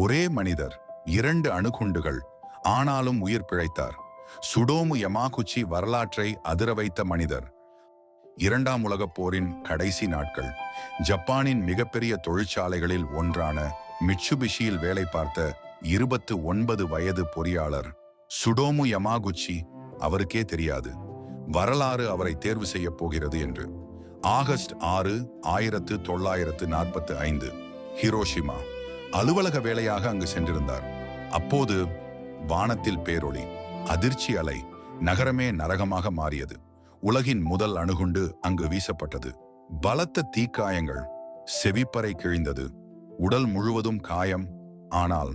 ஒரே மனிதர், 2 அணுகுண்டுகள், ஆனாலும் உயிர் பிழைத்தார். சுடோமு யமாகுச்சி வரலாற்றை அதிர வைத்த மனிதர். 2ஆம் உலகப் போரின் கடைசி நாட்கள். ஜப்பானின் மிகப்பெரிய தொழிற்சாலைகளில் ஒன்றான மிட்சுபிஷியில் வேலை பார்த்த 29 வயது பொறியாளர் சுடோமு யமாகுச்சி. அவருக்கே தெரியாது வரலாறு அவரை தேர்வு செய்ய போகிறது என்று. ஆகஸ்ட் 6, 1945. ஹிரோஷிமா. அலுவலக வேலையாக அங்கு சென்றிருந்தார். அப்போது வானத்தில் பேரொளி, அதிர்ச்சி அலை. நகரமே நரகமாக மாறியது. உலகின் முதல் அணுகுண்டு அங்கு வீசப்பட்டது. பலத்த தீக்காயங்கள், செவிப்பறை கிழிந்தது, உடல் முழுவதும் காயம். ஆனால்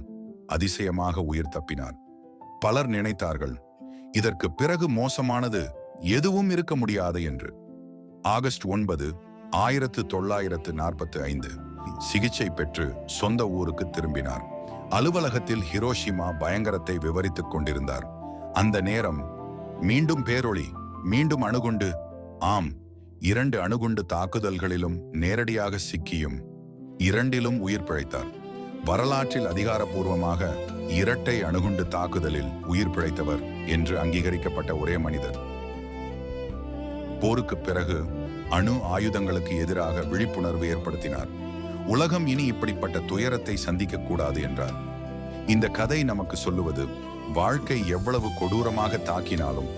அதிசயமாக உயிர் தப்பினார். பலர் நினைத்தார்கள் இதற்கு பிறகு மோசமானது எதுவும் இருக்க முடியாது என்று. ஆகஸ்ட் 9, 1945. சிகிச்சை பெற்று சொந்த ஊருக்கு திரும்பினார். அலுவலகத்தில் ஹிரோஷிமா பயங்கரத்தை விவரித்துக் கொண்டிருந்தார். அந்த நேரம் மீண்டும் பேரொளி, மீண்டும் அணுகுண்டு. ஆம், 2 அணுகுண்டு தாக்குதல்களிலும் நேரடியாக சிக்கியும் 2லும் உயிர் பிழைத்தார். வரலாற்றில் அதிகாரப்பூர்வமாக இரட்டை அணுகுண்டு தாக்குதலில் உயிர் பிழைத்தவர் என்று அங்கீகரிக்கப்பட்ட ஒரே மனிதர். போருக்கு பிறகு அணு ஆயுதங்களுக்கு எதிராக விழிப்புணர்வு ஏற்படுத்தினார். உலகம் இனி இப்படிப்பட்ட துயரத்தை சந்திக்க கூடாது என்றார். இந்த கதை நமக்கு சொல்லுவது, வாழ்க்கை எவ்வளவு கொடூரமாக தாக்கினாலும்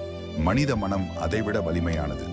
மனித மனம் அதைவிட வலிமையானது.